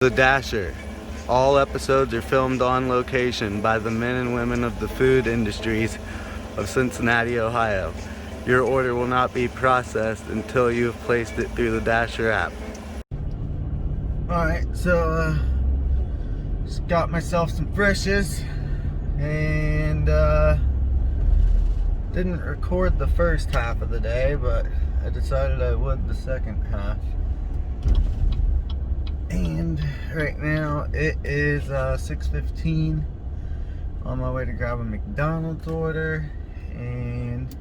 The Dasher. All episodes are filmed on location by the men and women of the food industries of Cincinnati, Ohio. Your order will not be processed until you have placed it through the Dasher app. Alright, so just got myself some Frisch's and didn't record the first half of the day, but I decided I would the second half. And right now it is 6:15. On my way to grab a McDonald's order, and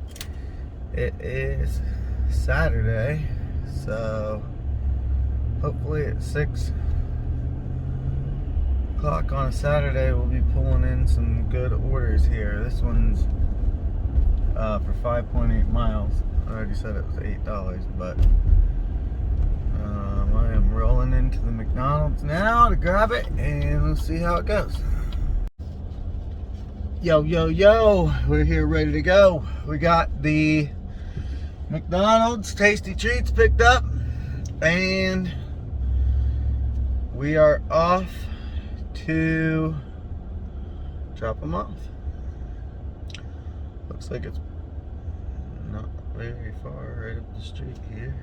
it is Saturday, so hopefully at 6 o'clock on a Saturday we'll be pulling in some good orders here. This one's for 5.8 miles. I already said it was $8, but I am rolling into the McDonald's now to grab it, and we'll see how it goes. Yo, we're here ready to go. We got the McDonald's Tasty Treats picked up, and we are off to drop them off. Looks like it's not very far, right up the street here.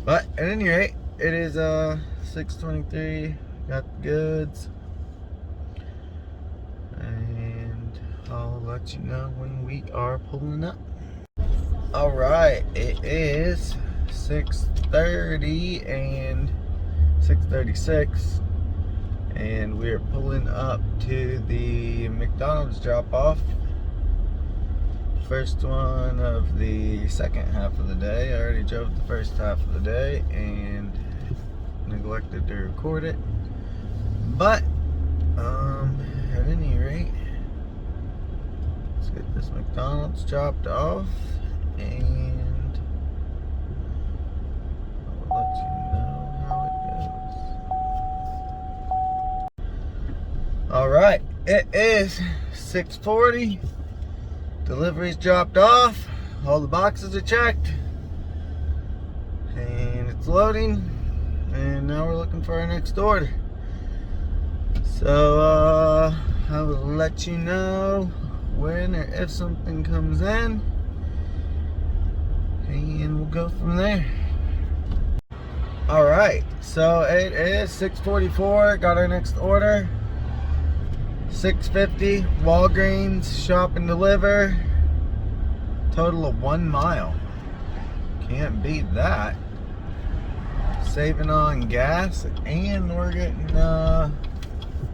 But at any rate, it is 6:23. Got the goods, and I'll let you know when we are pulling up. All right, it is 6:30 and 6:36, and we are pulling up to the McDonald's drop-off. First one of the second half of the day. I already drove the first half of the day and neglected to record it, but at any rate, let's get this McDonald's dropped off, and I'll let you know how it goes. All right, it is 6:40. Delivery's dropped off, all the boxes are checked, and it's loading, and now we're looking for our next order. So I will let you know when or if something comes in, and we'll go from there. Alright, so it is 6:44, got our next order. 6:50, Walgreens, shop and deliver. Total of 1 mile. Can't beat that. Saving on gas, and we're getting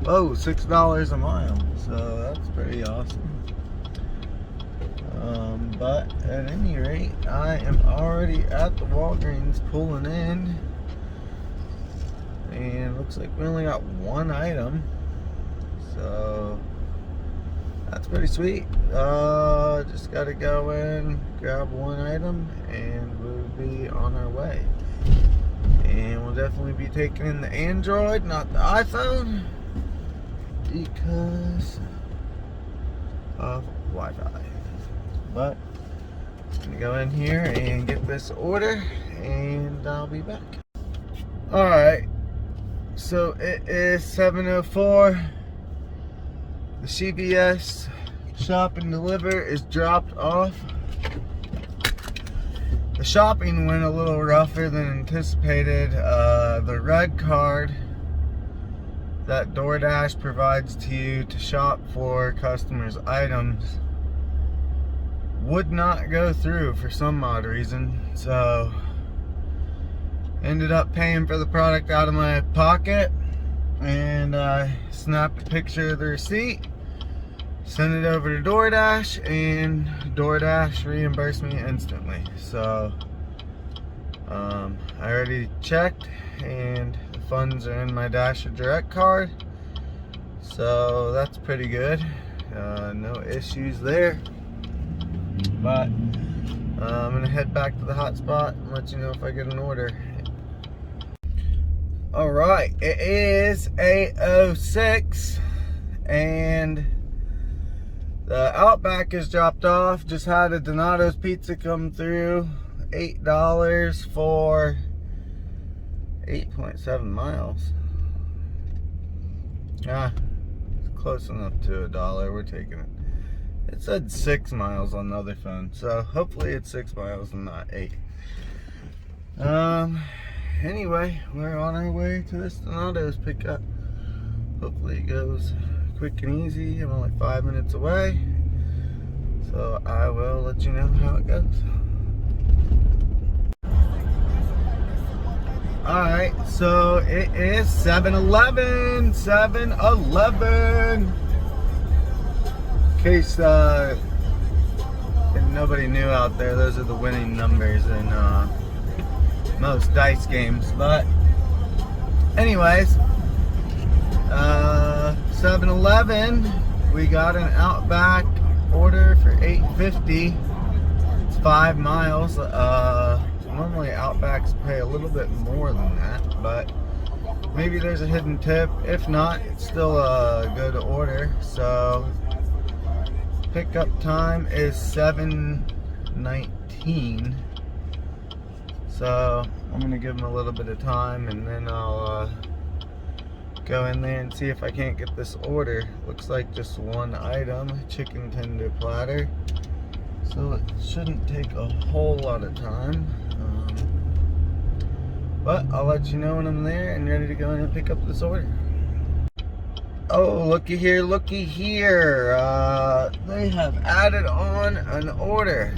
$6 a mile. So that's pretty awesome. But at any rate, I am already at the Walgreens pulling in, and looks like we only got one item. So that's pretty sweet. Just gotta go in, grab one item, and we'll be on our way. And we'll definitely be taking in the Android, not the iPhone, because of Wi-Fi. But I'm gonna go in here and get this order, and I'll be back. Alright, so it is 7:04. The CVS shop and deliver is dropped off. The shopping went a little rougher than anticipated. The red card that DoorDash provides to you to shop for customers' items would not go through for some odd reason. So ended up paying for the product out of my pocket, and I snapped a picture of the receipt, sent it over to DoorDash, and DoorDash reimbursed me instantly. So I already checked, and the funds are in my Dasher Direct card, so that's pretty good. No issues there. But I'm gonna head back to the hotspot and let you know if I get an order. Alright, it is 8:06, and the Outback is dropped off. Just had a Donato's pizza come through, $8 for 8.7 miles. Ah, it's close enough to $1. We're taking it. It said 6 miles on the other phone, so hopefully it's 6 miles and not 8. Anyway, we're on our way to this Donato's pickup. Hopefully it goes quick and easy. I'm only 5 minutes away, so I will let you know how it goes. Alright, so it is 7-Eleven. 7-Eleven. In case nobody knew out there, those are the winning numbers in most dice games. But anyways, 7-Eleven, we got an Outback order for $8.50. It's 5 miles. Normally Outbacks pay a little bit more than that, but maybe there's a hidden tip. If not, it's still a good order. So pickup time is 7:19. So I'm gonna give them a little bit of time, and then I'll go in there and see if I can't get this order. Looks like just one item, chicken tender platter. So it shouldn't take a whole lot of time. But I'll let you know when I'm there and ready to go in and pick up this order. Oh, looky here, looky here. They have added on an order.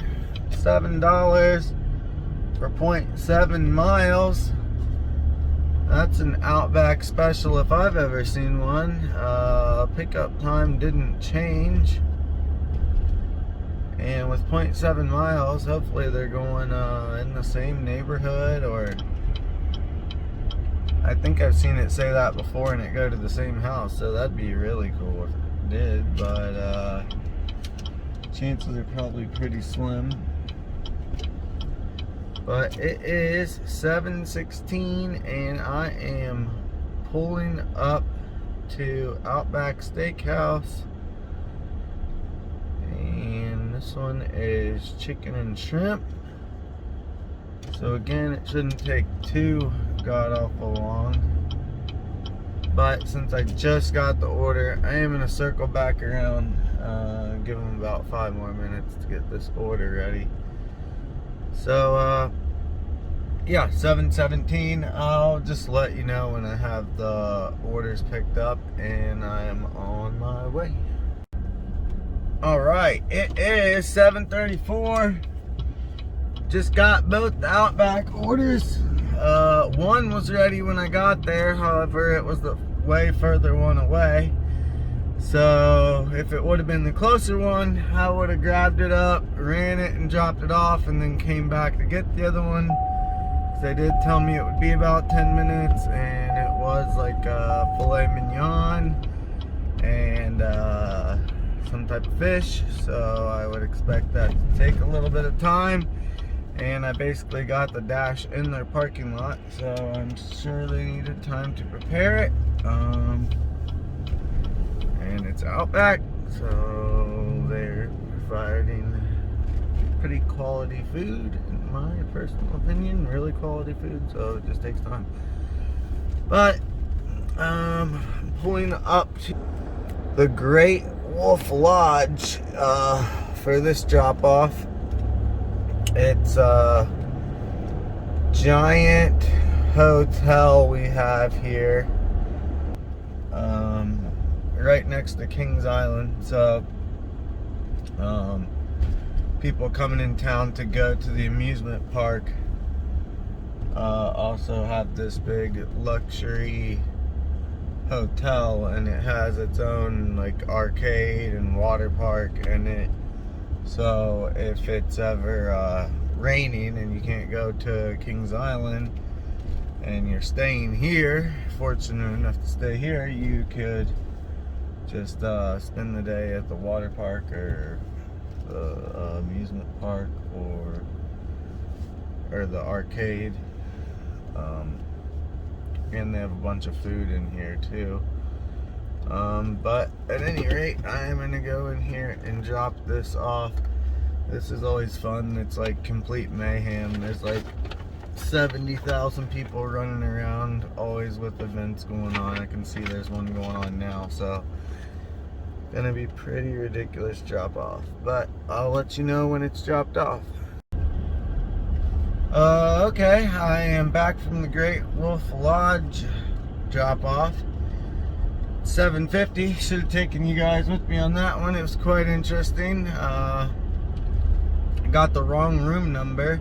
$7 for 0.7 miles. That's an Outback special if I've ever seen one. Pickup time didn't change. And with 0.7 miles, hopefully they're going in the same neighborhood, or I think I've seen it say that before and it go to the same house, so that'd be really cool if it did, but chances are probably pretty slim. But it is 7:16 and I am pulling up to Outback Steakhouse, and this one is chicken and shrimp. So again, it shouldn't take too god awful long, but since I just got the order, I am gonna circle back around, give them about 5 more minutes to get this order ready. So yeah, 7:17. I'll just let you know when I have the orders picked up, and I am on my way. All right, it is 7:34. Just got both the Outback orders. One was ready when I got there, however it was the way further one away. So if it would have been the closer one, I would have grabbed it up, ran it and dropped it off, and then came back to get the other one. They did tell me it would be about 10 minutes, and it was like filet mignon and some type of fish, so I would expect that to take a little bit of time. And I basically got the dash in their parking lot, so I'm sure they needed time to prepare it. And it's Outback, so they're providing pretty quality food, in my personal opinion. Really quality food, so it just takes time. But I'm pulling up to the Great Wolf Lodge for this drop off. It's a giant hotel we have here, right next to Kings Island. So people coming in town to go to the amusement park also have this big luxury hotel, and it has its own like arcade and water park in it. So if it's ever raining and you can't go to Kings Island and you're staying here, fortunate enough to stay here, you could just spend the day at the water park or the amusement park or the arcade. And they have a bunch of food in here too. But at any rate, I am going to go in here and drop this off This is always fun. It's like complete mayhem. There's like 70,000 people running around, always with events going on. I can see there's one going on now, so gonna be pretty ridiculous drop off, but I'll let you know when it's dropped off. Okay, I am back from the Great Wolf Lodge drop off. 7:50. Should have taken you guys with me on that one. It was quite interesting. Got the wrong room number,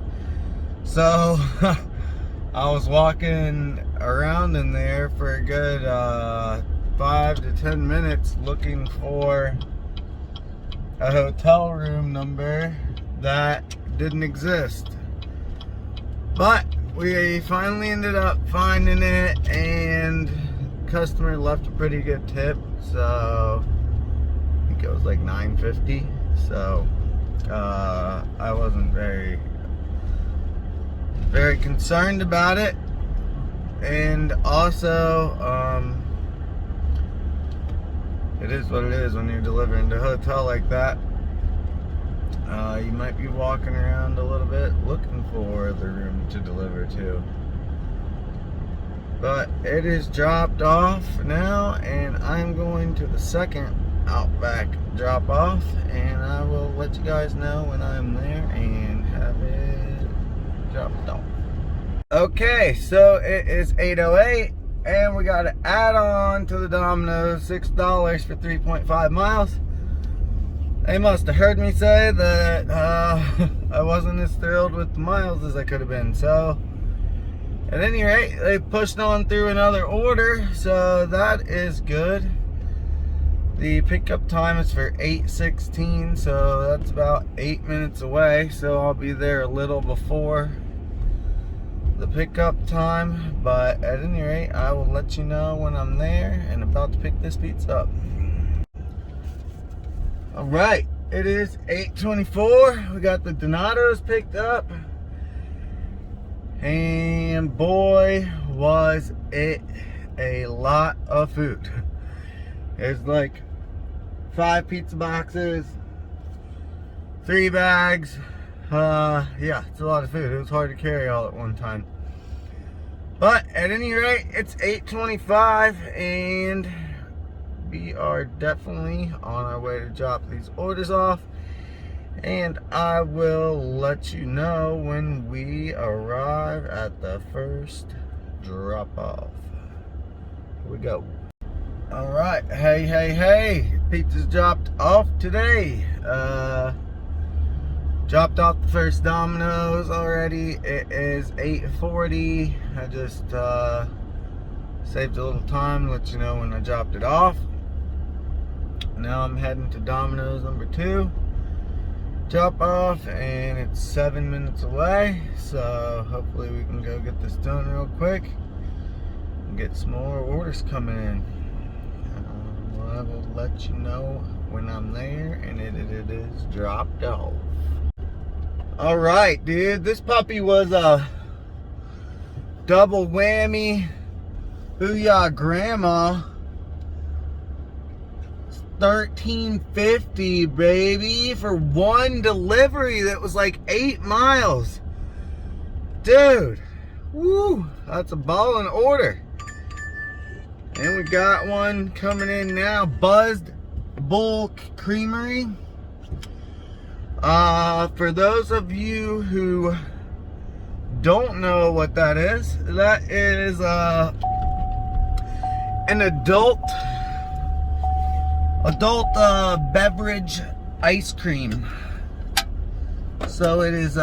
so I was walking around in there for a good 5 to 10 minutes looking for a hotel room number that didn't exist. But we finally ended up finding it, and the customer left a pretty good tip, so I think it was like $9.50. So I wasn't very concerned about it. And also it is what it is when you're delivering to a hotel like that. You might be walking around a little bit looking for the room to deliver to. But it is dropped off now, and I'm going to the second Outback drop off, and I will let you guys know when I'm there and have it dropped off. Okay, so it is 8:08, and we got to add on to the Domino's $6 for 3.5 miles. They must have heard me say that I wasn't as thrilled with the miles as I could have been. So at any rate, they pushed on through another order, so that is good. The pickup time is for 8:16, so that's about 8 minutes away. So I'll be there a little before the pickup time, but at any rate, I will let you know when I'm there and about to pick this pizza up. All right, it is 8:24. We got the Donatos picked up, and boy, was it a lot of food. It's like 5 pizza boxes, 3 bags. Yeah, it's a lot of food. It was hard to carry all at one time. But at any rate, it's 8:25, and we are definitely on our way to drop these orders off. And I will let you know when we arrive at the first drop off. Here we go. All right, hey, pizza's dropped off today. Dropped off the first Domino's already. It is 8:40. I just saved a little time to let you know when I dropped it off. Now I'm heading to Domino's number 2 drop off, and it's 7 minutes away, so hopefully we can go get this done real quick and get some more orders coming in. I will let you know when I'm there and it is dropped off. All right, dude, this puppy was a double whammy. Booyah grandma. $13.50, baby, for one delivery that was like 8 miles. Dude, woo, that's a ballin' order. And we got one coming in now, Buzzed Bull Creamery. For those of you who don't know what that is an adult beverage ice cream. So it is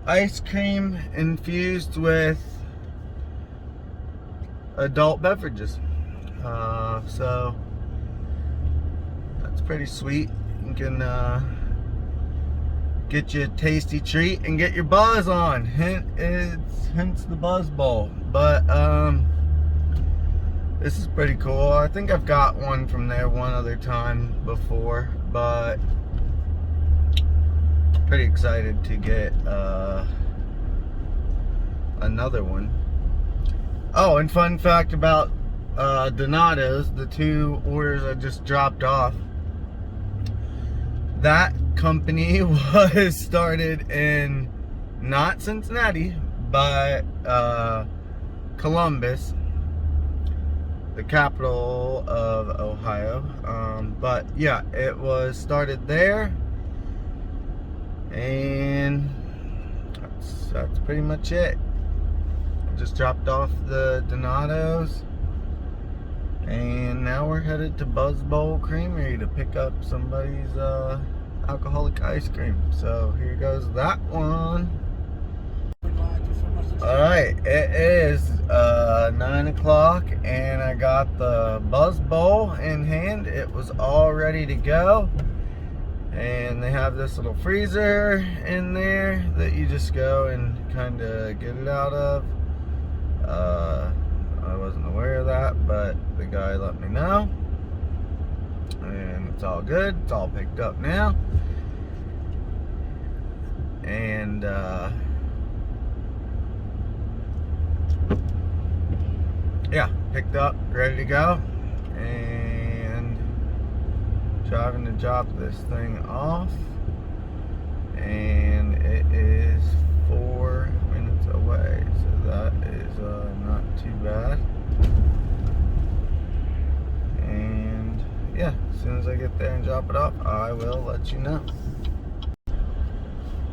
ice cream infused with adult beverages. So that's pretty sweet. You can get you a tasty treat and get your buzz on. Hence the Buzz Bowl. But this is pretty cool. I think I've got one from there one other time before, but pretty excited to get another one. Oh, and fun fact about Donatos, the 2 orders I just dropped off. That company was started in not Cincinnati, but Columbus, the capital of Ohio. But yeah, it was started there, and that's pretty much it. Just dropped off the Donatos, and now we're headed to Buzz Bowl Creamery to pick up somebody's alcoholic ice cream. So here goes that one. Alright, it is 9 o'clock, and I got the Buzz Bowl in hand. It was all ready to go, and they have this little freezer in there that you just go and kind of get it out of. I wasn't aware of that, but the guy let me know, and it's all good. It's all picked up now, and yeah, picked up, ready to go, and driving to drop this thing off, and it is 4 minutes away, so that is not too bad. And yeah, as soon as I get there and drop it off, I will let you know.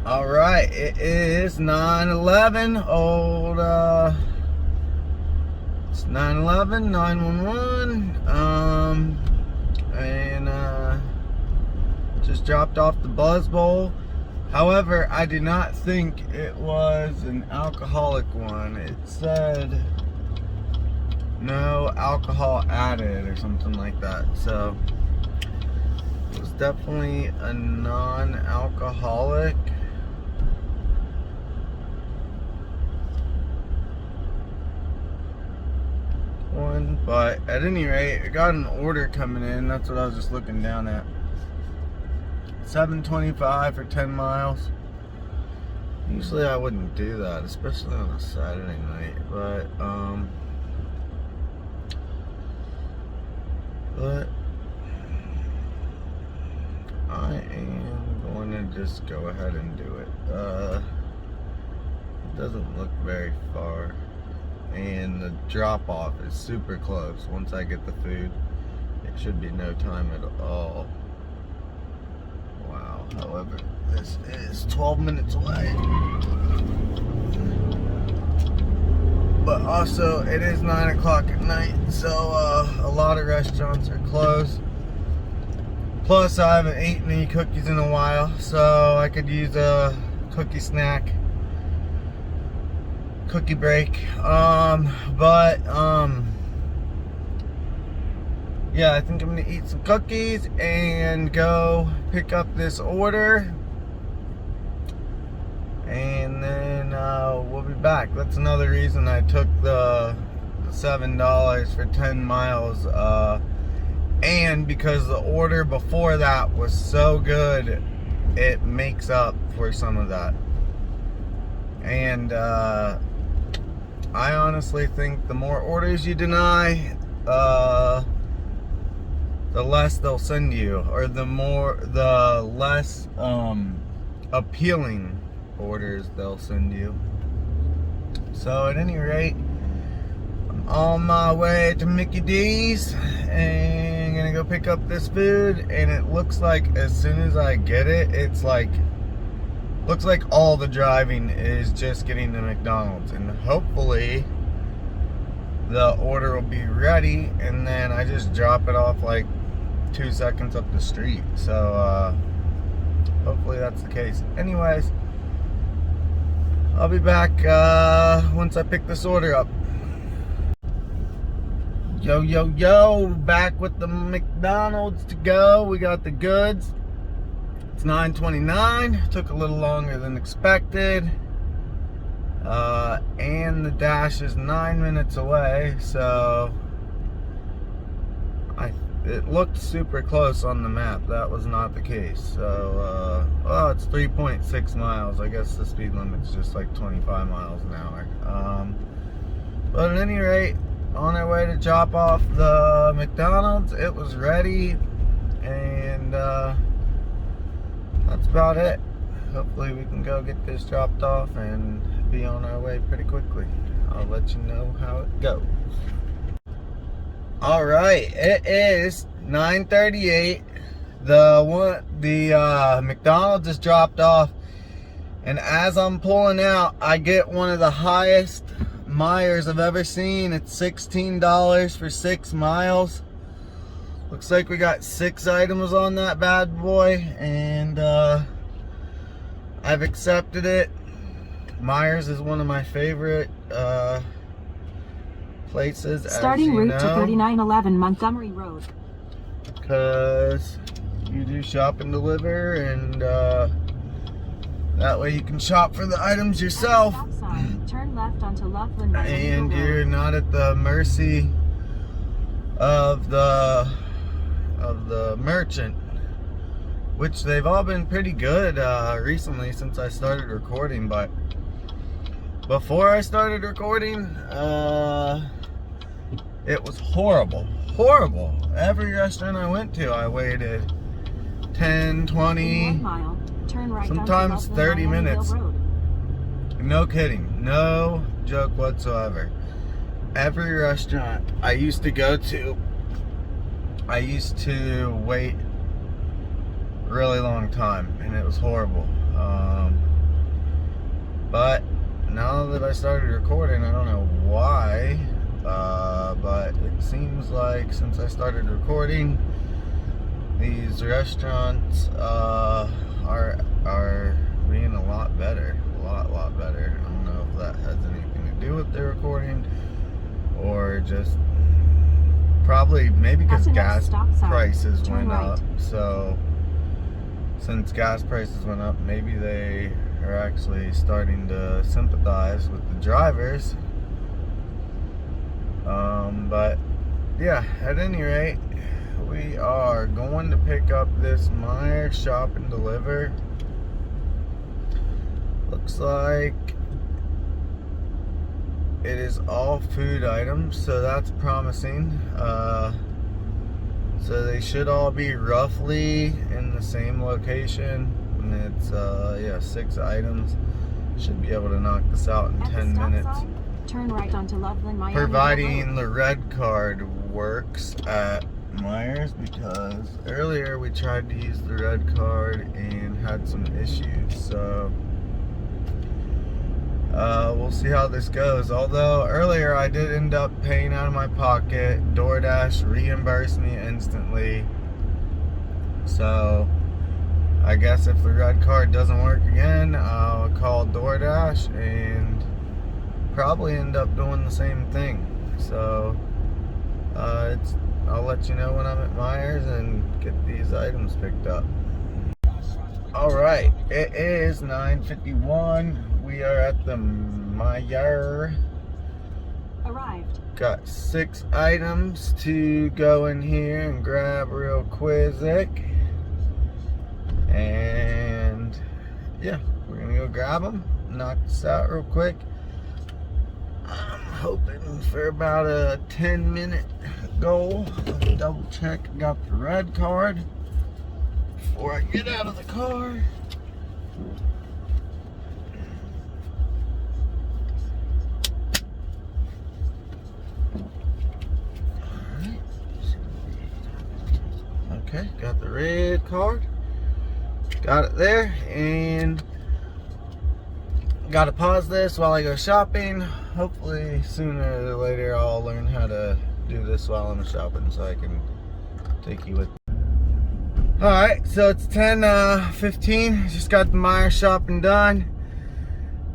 Alright, it is 9/11, it's 9/11, 911, and just dropped off the Buzz Bowl. However, I did not think it was an alcoholic one. It said no alcohol added or something like that. So it was definitely a non-alcoholic. One, but at any rate, I got an order coming in. That's what I was just looking down at. $7.25 for 10 miles. Usually I wouldn't do that, especially on a Saturday night, but I am going to just go ahead and do it. It doesn't look very far, and the drop off is super close. Once I get the food, it should be no time at all. Wow, however, this is 12 minutes away. But also, it is 9 o'clock at night, so a lot of restaurants are closed. Plus, I haven't eaten any cookies in a while, so I could use a cookie snack, cookie break. Yeah, I think I'm gonna eat some cookies and go pick up this order, and then we'll be back. That's another reason I took the $7 for 10 miles, and because the order before that was so good, it makes up for some of that. And I honestly think the more orders you deny, the less they'll send you, or the less appealing orders they'll send you. So at any rate, I'm on my way to Mickey D's and gonna go pick up this food, and it looks like as soon as I get it, it's like looks like all the driving is just getting to McDonald's, and hopefully the order will be ready, and then I just drop it off like 2 seconds up the street. So hopefully that's the case. Anyways, I'll be back once I pick this order up. Yo, back with the McDonald's to go. We got the goods. It's 9:29. Took a little longer than expected. And the dash is 9 minutes away, so it looked super close on the map. That was not the case. So, well, it's 3.6 miles. I guess the speed limit's just like 25 miles an hour. But at any rate, on our way to drop off the McDonald's, it was ready, and that's about it. Hopefully we can go get this dropped off and be on our way pretty quickly. I'll let you know how it goes. All right, it is 9:38. The McDonald's is dropped off, and as I'm pulling out, I get one of the highest Myers I've ever seen. It's $16 for 6 miles. Looks like we got 6 items on that bad boy, and I've accepted it. Myers is one of my favorite places, starting route to 3911 Montgomery Road. Because you do shop and deliver, and that way you can shop for the items yourself. Turn left onto Loveland And you're not at the mercy of the merchant, which they've all been pretty good recently since I started recording. But before I started recording, it was horrible. Every restaurant I went to, I waited 10, 20, sometimes 30 minutes. No kidding, no joke whatsoever. Every restaurant I used to go to, I used to wait a really long time, and it was horrible. But now that I started recording, I don't know why, but it seems like since I started recording, these restaurants are being a lot better. A lot better. I don't know if that has anything to do with the recording, or just probably maybe because gas prices went up. So since gas prices went up, maybe they are actually starting to sympathize with the drivers. But yeah, at any rate, we are going to pick up this Myers Shop and Deliver. Looks like it is all food items, so that's promising. So they should all be roughly in the same location, and it's yeah, 6 items. Should be able to knock this out in 10 minutes. Turn right onto Loveland, Miami. Providing the red card works at Myers, because earlier we tried to use the red card and had some issues. So we'll see how this goes. Although earlier I did end up paying out of my pocket. DoorDash reimbursed me instantly. So I guess if the red card doesn't work again, I'll call DoorDash and probably end up doing the same thing. So I'll let you know when I'm at Myers and get these items picked up. Alright, it is 9:51. We are at the Myers. Arrived. Got 6 items to go in here and grab real quick. And yeah, we're gonna go grab them, knock this out real quick. I'm hoping for about a 10-minute goal. Let me double check I got the red card before I get out of the car. Alright. Okay, got the red card. Got it there, and gotta pause this while I go shopping. Hopefully sooner or later I'll learn how to do this while I'm shopping, so I can take you with me. Alright, so it's 10:15. Just got the Myers shopping done.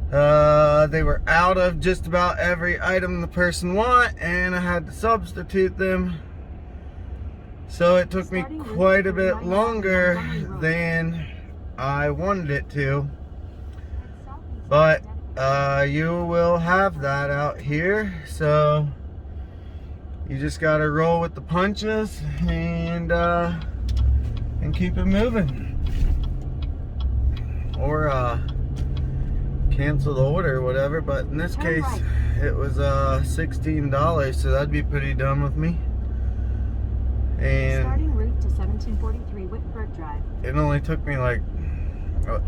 They were out of just about every item the person want, and I had to substitute them. So it took me quite a bit longer than I wanted it to. But you will have that out here, so you just gotta roll with the punches and keep it moving, or cancel the order or whatever. But in this case, it was $16, so that'd be pretty dumb of me. And starting route to 1743 Whitburg Drive. It only took me like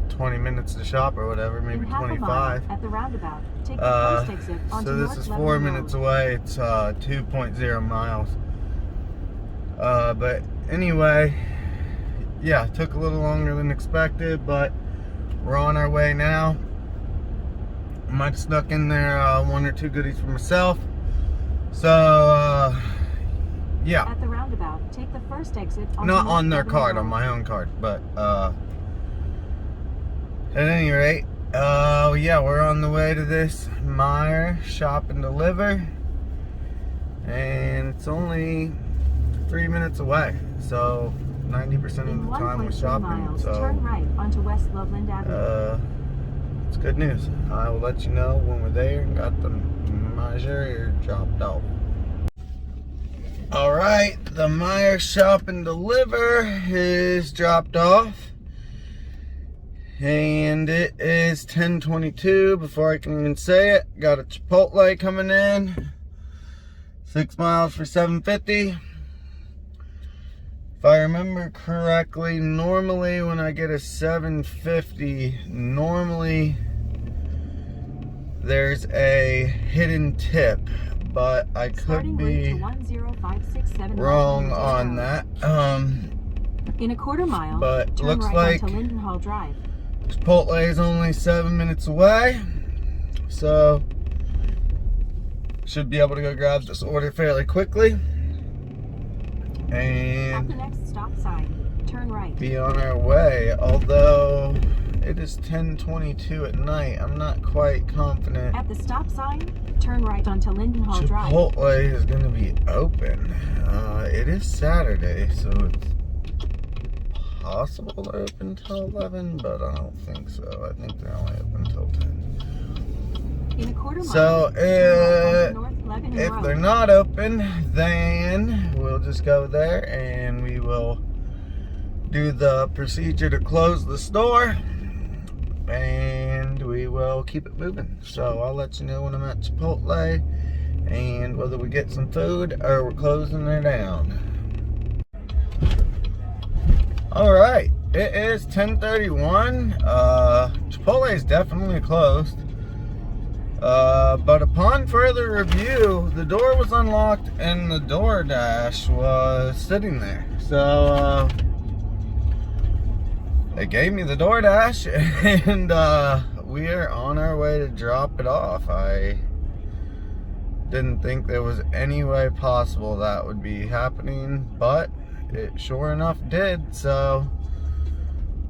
20 minutes to shop or whatever, maybe In half a 25. mile, at the roundabout, take the first exit onto So this North is Lebanon 4 minutes Road. away. It's 2.0 miles. But anyway, yeah, took a little longer than expected, but we're on our way now. Might have snuck in there one or two goodies for myself. So yeah, At the roundabout, take the first exit onto not North on their Lebanon card, Road. on my own card, but at any rate, yeah, we're on the way to this Meijer Shop and Deliver, and it's only 3 minutes away, so 90% In of the time we're 1.3 shopping, miles, so turn right onto West Loveland Avenue. it's good news. I will let you know when we're there and got the Meijer dropped off. Alright, the Meijer Shop and Deliver is dropped off. And it is 10:22 before I can even say it. Got a Chipotle coming in. 6 miles for $7.50. If I remember correctly, normally when I get a $7.50, normally there's a hidden tip, but I could Starting route be to 10567 wrong Road. on that. In a quarter mile, But turn looks right like onto Lindenhall Drive. Chipotle is only 7 minutes away, so should be able to go grab this order fairly quickly At the and next stop sign, turn right. be on our way. Although it is 10:22 at night, I'm not quite confident At the stop sign, turn right onto Lindenhall Drive. Chipotle is going to be open. It is Saturday, so it's possible to open till 11, but I don't think so. I think they're only open till 10. In a quarter mile, So turn right onto North Lebanon if Road. they're not open, then we'll just go there and we will do the procedure to close the store, and we will keep it moving. So I'll let you know when I'm at Chipotle and whether we get some food or we're closing it down. Alright, it is 10:31. Chipotle is definitely closed. But upon further review, the door was unlocked and the DoorDash was sitting there. So they gave me the DoorDash and we are on our way to drop it off. I didn't think there was any way possible that would be happening, but it sure enough did. So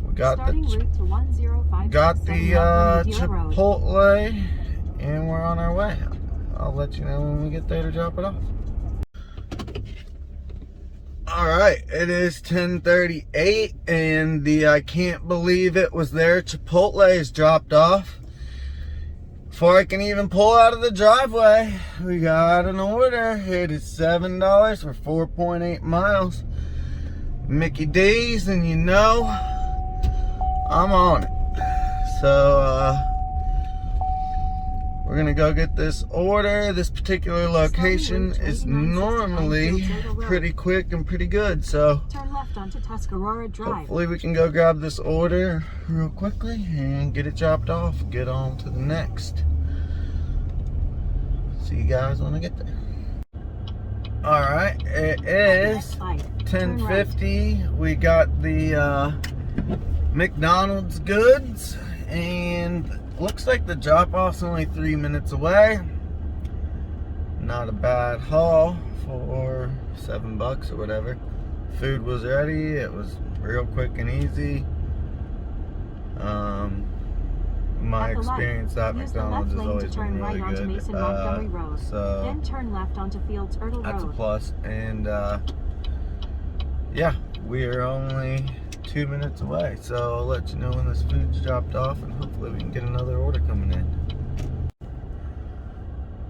we got Starting route to 10567 Loveland Dealer Road. Chipotle and we're on our way. I'll let you know when we get there to drop it off. Alright, it is 10:38 and the I can't believe it was there Chipotle is dropped off. Before I can even pull out of the driveway, we got an order. It is $7 for 4.8 miles. Mickey D's, and you know I'm on it. So we're gonna go get this order. This particular location is normally pretty quick and pretty good, so Turn left onto Tuscarora Drive. hopefully we can go grab this order real quickly and get it dropped off, get on to the next. See you guys when I get there. Alright, it is 10:50. We got the McDonald's goods, and looks like the drop-off's only 3 minutes away. Not a bad haul for $7 or whatever. Food was ready. It was real quick and easy. My experience at McDonald's has always been really good. So then turn left onto Fields Erdel that's a Road. plus. And yeah, we are only 2 minutes away. So I'll let you know when this food's dropped off, and hopefully we can get another order coming in.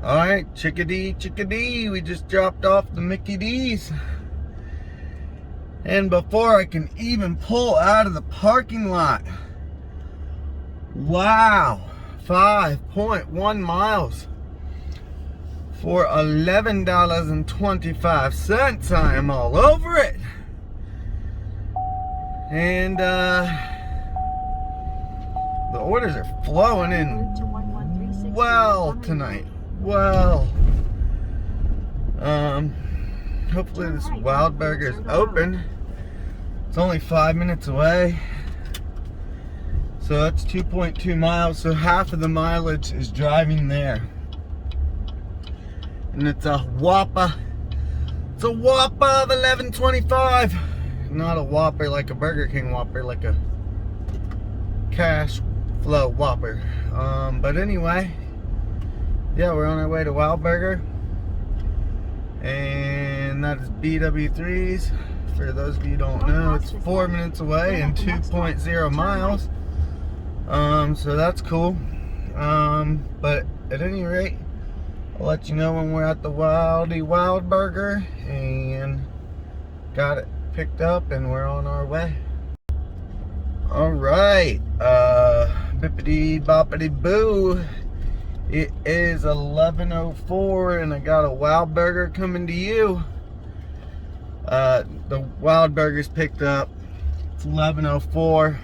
Alright, chickadee, we just dropped off the Mickey D's. And before I can even pull out of the parking lot, wow, 5.1 miles for $11.25. I am all over it. And The orders are flowing in well tonight. Well, hopefully this Wild Burger is open. It's only 5 minutes away, so that's 2.2 miles. So half of the mileage is driving there, and it's a Whopper. It's a Whopper of 11.25. Not a Whopper like a Burger King Whopper, like a cash flow Whopper. But anyway, yeah, we're on our way to Wild Burger, and that is BW3's. For those of you who don't know, it's 4 minutes away and 2.0 miles. So that's cool. But at any rate, I'll let you know when we're at the Wild Burger and got it picked up and we're on our way. Alright, bippity boppity boo. It is 11:04 and I got a Wild Burger coming to you. The Wild Burger's picked up. It's 11:04.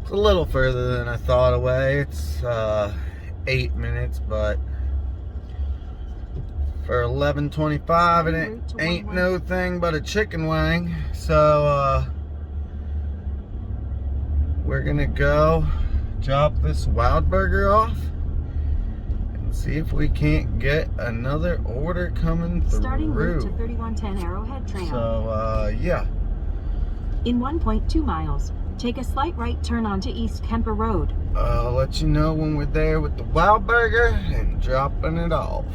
It's a little further than I thought away. It's 8 minutes, but for 11:25 it ain't no thing but a chicken wing. So we're gonna go drop this Wild Burger off and see if we can't get another order coming through. Starting route to 3110 Arrowhead Trail. So yeah. In 1.2 miles, take a slight right turn onto East Kemper Road. I'll let you know when we're there with the Wild Burger and dropping it off.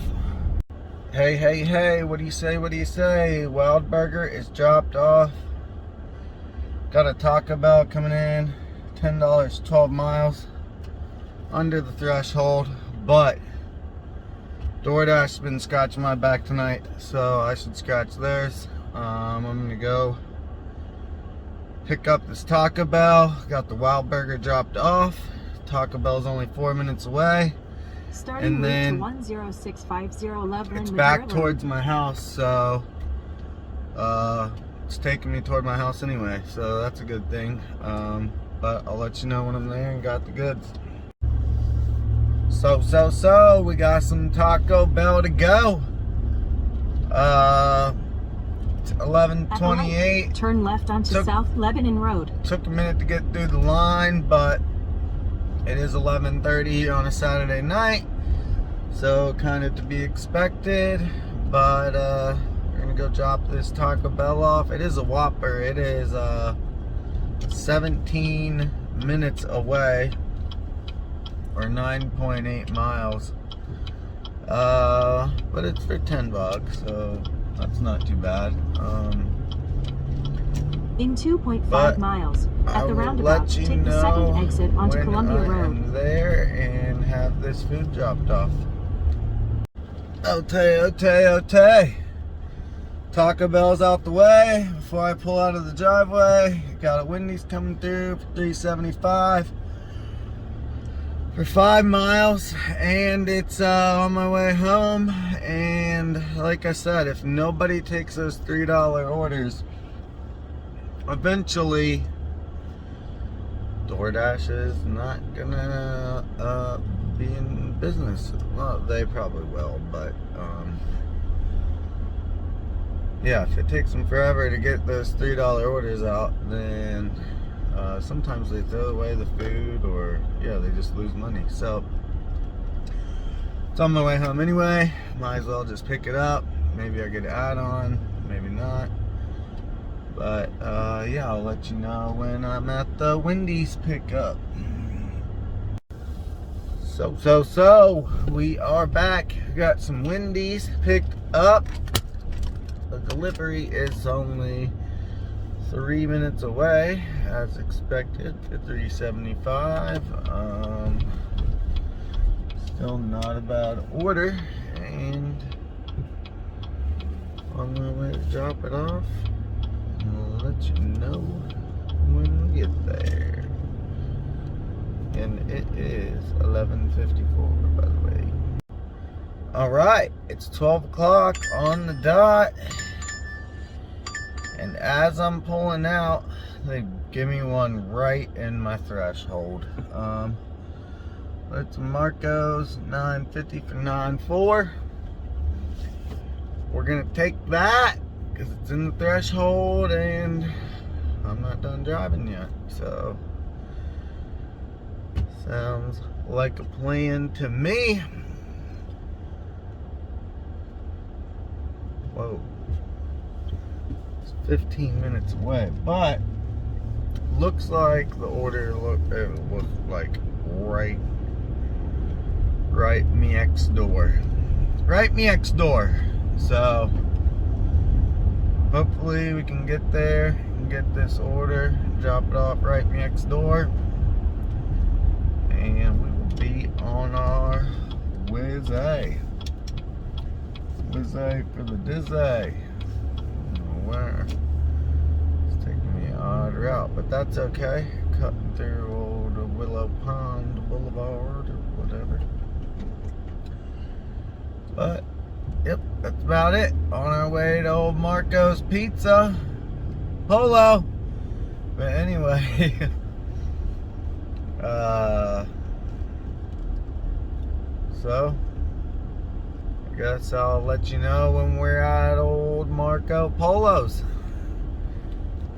Hey, hey, hey, what do you say, what do you say? Wild Burger is dropped off. Got a Taco Bell coming in, $10, 12 miles. Under the threshold, but DoorDash's been scratching my back tonight, so I should scratch theirs. I'm gonna go pick up this Taco Bell. Got the Wild Burger dropped off. Taco Bell's only 4 minutes away. Starting and then to 10650 Loveland, it's back Maryland. towards my house, so it's taking me toward my house anyway, so that's a good thing. But I'll let you know when I'm there and got the goods. So we got some Taco Bell to go. 11:28. Turn left onto South Lebanon Road. Took a minute to get through the line, but it is 11:30 on a Saturday night, so kind of to be expected. But we're gonna go drop this Taco Bell off. It is a Whopper. It is 17 minutes away, or 9.8 miles. But it's for $10, so that's not too bad. In 2.5 miles, at the roundabout, take the second exit onto Columbia Road. I'm there and have this food dropped off. Ote. Taco Bell's out the way. Before I pull out of the driveway, got a Wendy's coming through for $3.75 for 5 miles, and it's on my way home. And like I said, if nobody takes those $3 orders, eventually DoorDash is not gonna be in business. Well, they probably will, but yeah, if it takes them forever to get those $3 orders out, then sometimes they throw away the food, or yeah, they just lose money. So it's on my way home anyway. Might as well just pick it up. Maybe I'll get an add-on, maybe not. But yeah, I'll let you know when I'm at the Wendy's pickup. So we are back. Got some Wendy's picked up. The delivery is only 3 minutes away, as expected, for $3.75. Still not a bad order, and on my way to drop it off. I'll let you know when we get there. And it is 11:54, by the way. Alright, it's 12 o'clock on the dot. And as I'm pulling out, they give me one right in my threshold. It's Marco's 950 for 9.4. We're gonna take that because it's in the threshold and I'm not done driving yet. So sounds like a plan to me. Whoa. 15 minutes away, but looks like the order was like right me next door. So hopefully we can get there and get this order, drop it off right next door, and we will be on our Whiz-A for the Dizzy. Where it's taking me an odd route, but that's okay. Cutting through old Willow Pond Boulevard or whatever. But yep, that's about it. On our way to old Marco's Pizza Polo. But anyway, so I guess I'll let you know when we're at old Marco Polo's.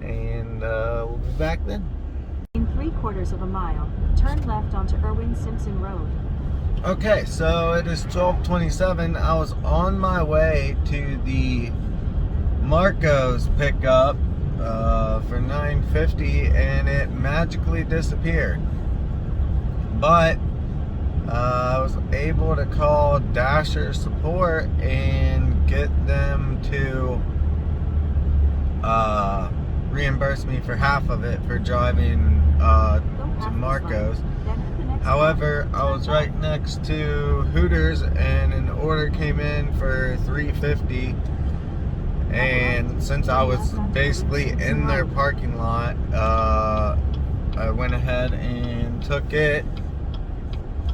And we'll be back then. In 3/4 of a mile, turn left onto Irwin Simpson Road. Okay, so it is 12:27. I was on my way to the Marco's pickup for 950 and it magically disappeared. But I was able to call Dasher support and get them to reimburse me for half of it for driving to Marco's. However, I was right next to Hooters and an order came in for $3.50, and since I was basically in their parking lot, I went ahead and took it.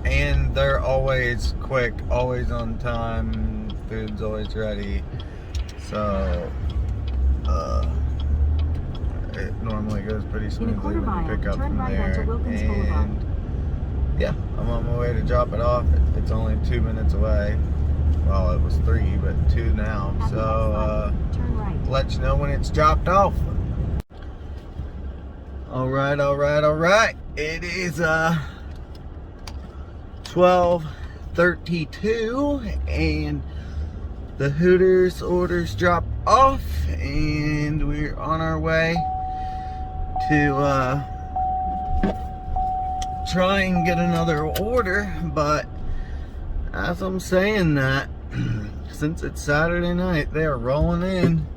And they're always quick, always on time, food's always ready. So it normally goes pretty smoothly when you pick up from there. And yeah, I'm on my way to drop it off. It's only 2 minutes away. Well, it was 3, but 2 now. So let you know when it's dropped off. All right. It is 12:32 and the Hooters orders dropped off and we're on our way to try and get another order. But as I'm saying that, since it's Saturday night, they are rolling in.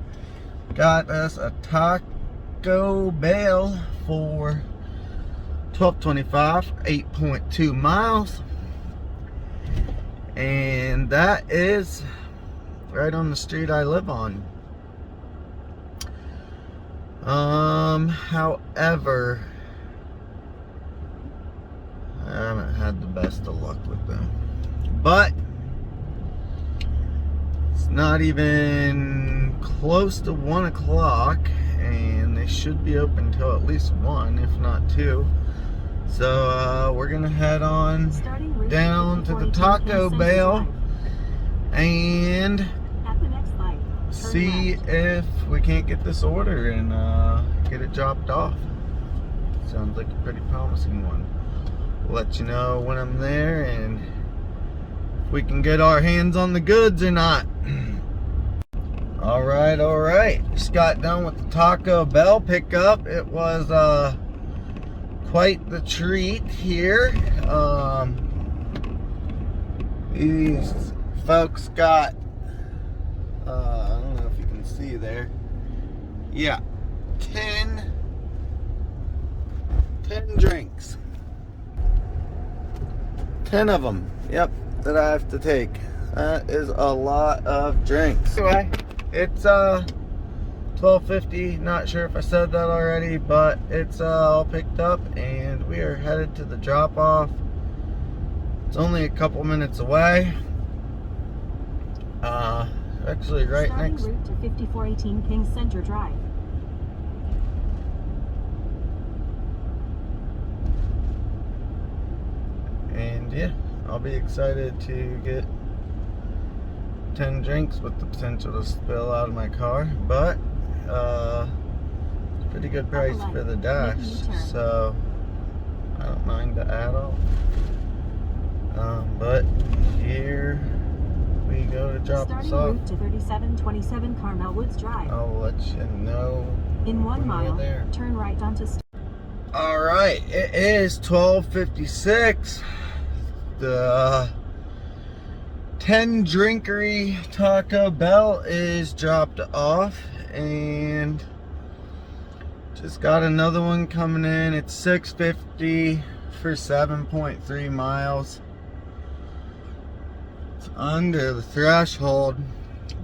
Got us a Taco Bell for $12.25, 8.2 miles. And that is right on the street I live on. However, I haven't had the best of luck with them. But it's not even close to 1 o'clock, and they should be open till at least 1, if not 2. So we're gonna head on down to the Taco Bell and see if we can't get this order and get it dropped off. Sounds like a pretty promising one. We'll let you know when I'm there and if we can get our hands on the goods or not. All right. Just got done with the Taco Bell pickup. It was quite the treat here. These folks got I don't know if you can see there. Yeah, 10 drinks. 10 of them. Yep, that I have to take. That is a lot of drinks. Anyway, it's 12:50. Not sure if I said that already, but it's all picked up and we are headed to the drop-off. It's only a couple minutes away. Actually right next. Route to 5418 Kings Center Drive. And yeah, I'll be excited to get 10 drinks with the potential to spill out of my car, but it's a pretty good price for the dash, so I don't mind it at all. But here we go to drop us off. Route to 3727 Carmel Woods Drive. I'll let you know in 1 mile. There. Turn right onto. All right, it is 12:56. The 10 drinkery Taco Bell is dropped off, and just got another one coming in. It's $6.50 for 7.3 miles. It's under the threshold,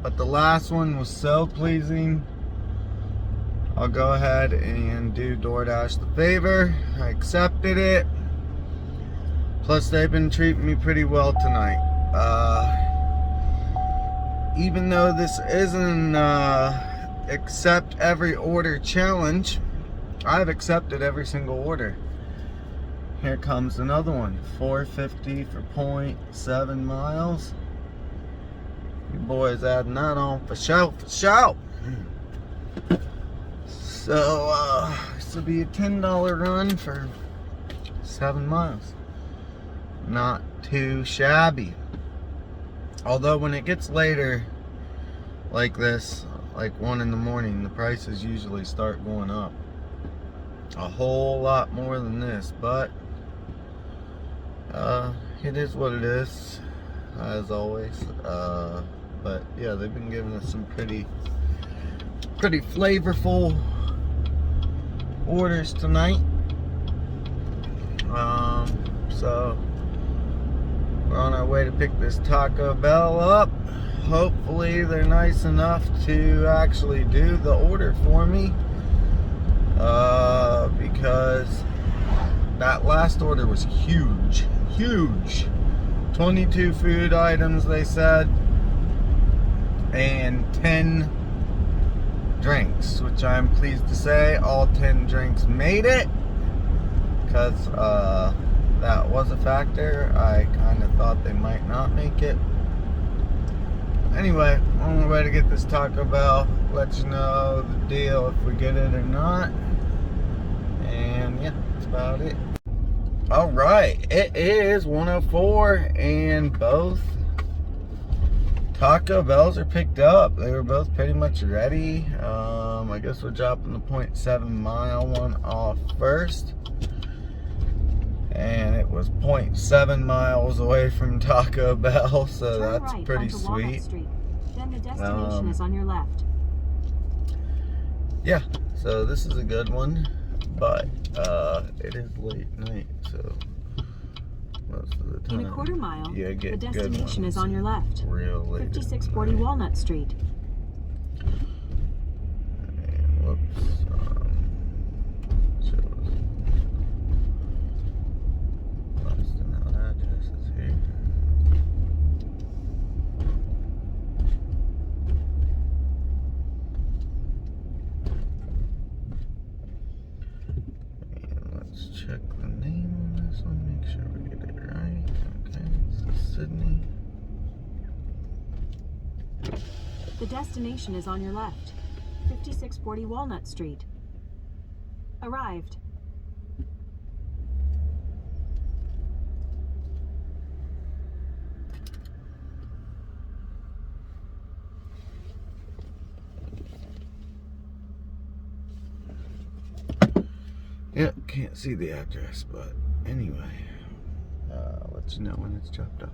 but the last one was so pleasing, I'll go ahead and do DoorDash the favor. I accepted it. Plus, they've been treating me pretty well tonight. Even though this isn't accept every order challenge, I've accepted every single order. Here comes another one. $4.50 for 0.7 miles. You boys adding that on for show, for show. So, this will be a $10 run for 7 miles. Not too shabby. Although when it gets later like this, like 1 in the morning, the prices usually start going up a whole lot more than this, but it is what it is, as always. But yeah, they've been giving us some pretty flavorful orders tonight. So we're on our way to pick this Taco Bell up. Hopefully they're nice enough to actually do the order for me, because that last order was huge. 22 food items, they said, and 10 drinks, which I'm pleased to say all 10 drinks made it, because that was a factor. I kind of thought they might not make it. Anyway, on the way to get this Taco Bell, let you know the deal if we get it or not. And yeah, that's about it. Alright, it is 1:04 and both Taco Bells are picked up. They were both pretty much ready. I guess we're dropping the 0.7 mile one off first. And it was 0.7 miles away from Taco Bell, so that's right pretty sweet. Then the destination is on your left. Yeah, so this is a good one, but it is late night, so most of the time in a quarter mile, you get the destination is on your left. Real late. 5640 Walnut Street. And whoops. Check the name on this one, make sure we get it right. Okay, this is Sydney. The destination is on your left. 5640 Walnut Street. Arrived. Yep, can't see the address, but anyway, I'll let you know when it's dropped off.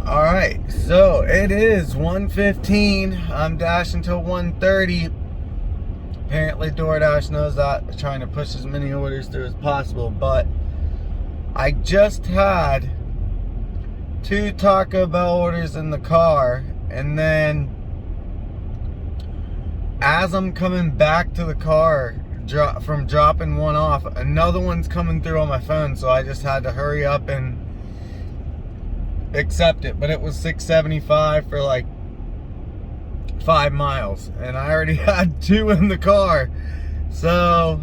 Alright, so it is 1:15. I'm dashing till 1:30. Apparently DoorDash knows that, they're trying to push as many orders through as possible, but I just had 2 Taco Bell orders in the car, and then as I'm coming back to the car from dropping one off, another one's coming through on my phone, so I just had to hurry up and accept it. But it was $6.75 for like 5 miles, and I already had 2 in the car, so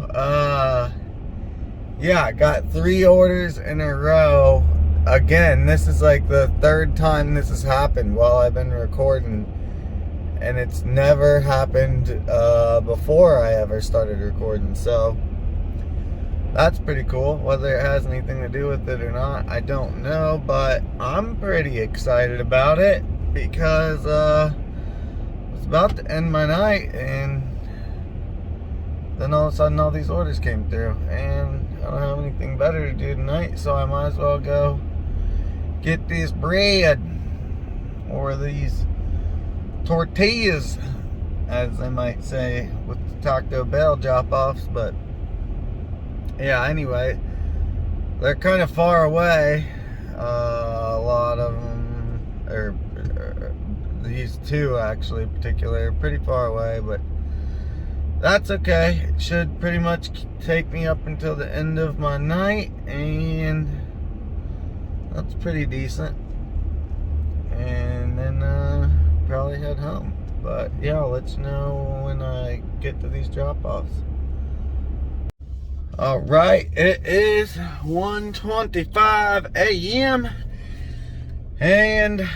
yeah, I got 3 orders in a row. Again, this is like the 3rd time this has happened while I've been recording. And it's never happened before I ever started recording. So that's pretty cool. Whether it has anything to do with it or not, I don't know. But I'm pretty excited about it because I was about to end my night, and then all of a sudden all these orders came through, and I don't have anything better to do tonight, so I might as well go get this bread, or these tortillas, as they might say, with the Taco Bell drop-offs. But yeah, anyway, they're kind of far away. A lot of them, or these 2 actually in particular, are pretty far away, but that's okay. It should pretty much take me up until the end of my night, and that's pretty decent. And then probably head home. But yeah, I'll let you know when I get to these drop-offs. Alright, it is 1:25 a.m. and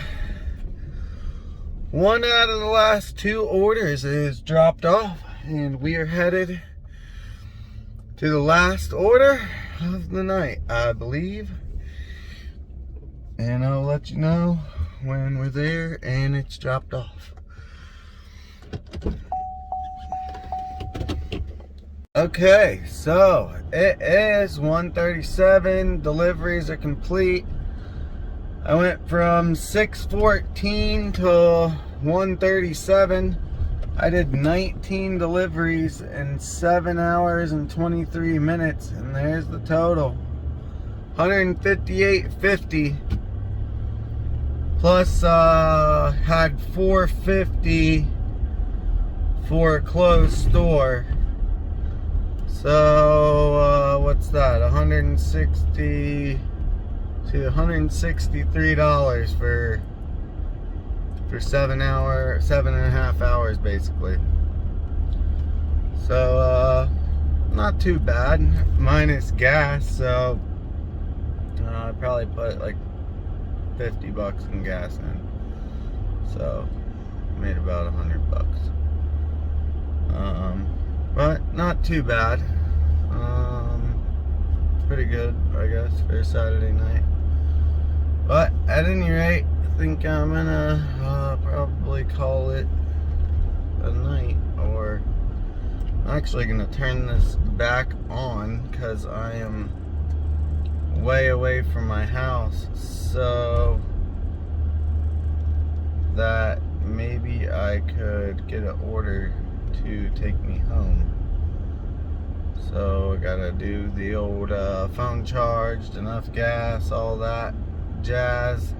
1 out of the last 2 orders is dropped off, and we are headed to the last order of the night, I believe. And I'll let you know when we're there and it's dropped off. Okay, so it is 1:37. Deliveries are complete. I went from 6:14 to 1:37. I did 19 deliveries in 7 hours and 23 minutes, and there's the total. $158.50. Plus, had $450 for a closed store. So, what's that? $160 to $163 for 7.5 hours basically. So, not too bad, minus gas. So, I probably put like $50 in gas in, so made about $100. But not too bad. Pretty good, I guess, for a Saturday night. But at any rate, I think I'm gonna probably call it a night, or I'm actually gonna turn this back on because I am way away from my house, so that maybe I could get an order to take me home. So I gotta do the old phone charged, enough gas, all that jazz.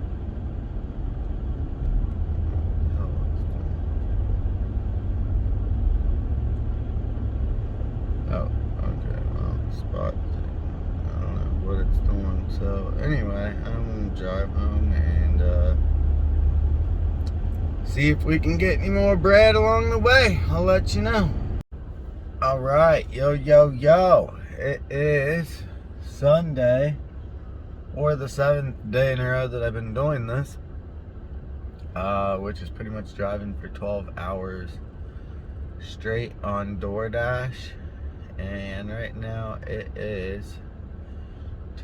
Oh, okay, well, spot. I don't know what it's doing. So anyway, I'm gonna drive home and see if we can get any more bread along the way. I'll let you know. Alright, yo. It is Sunday, or the 7th day in a row that I've been doing this, which is pretty much driving for 12 hours straight on DoorDash. And right now it is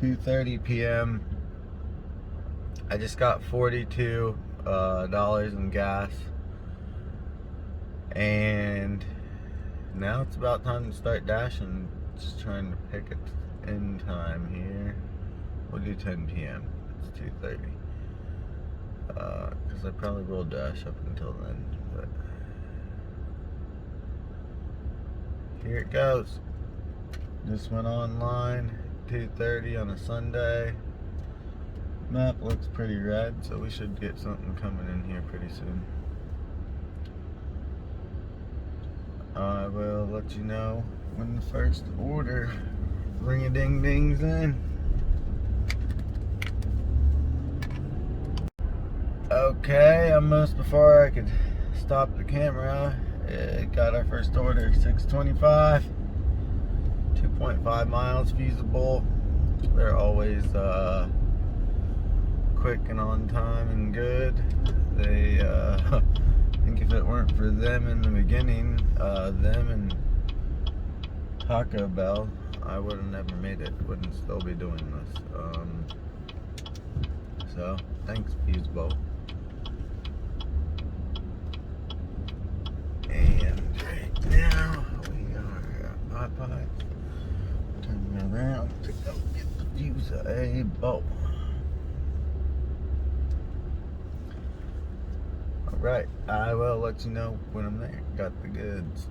2:30 p.m. I just got $42 in gas, and now it's about time to start dashing. Just trying to pick it in time here. We'll do 10 p.m. It's 2:30. Because I probably will dash up until then. But here it goes. Just went online, 2:30 on a Sunday. Map looks pretty red, so we should get something coming in here pretty soon. I will let you know when the first order ring-a-ding-ding's in. Okay, almost before I could stop the camera, it got our first order, 625. 0.5 miles feasible. They're always quick and on time and good. They I think if it weren't for them in the beginning, them and Taco Bell, I would have never made it. Wouldn't still be doing this. So thanks, Feasible. And right now we are at Popeyes. Turning around to go get the Fuse A bowl. Alright, I will let you know when I'm there. Got the goods.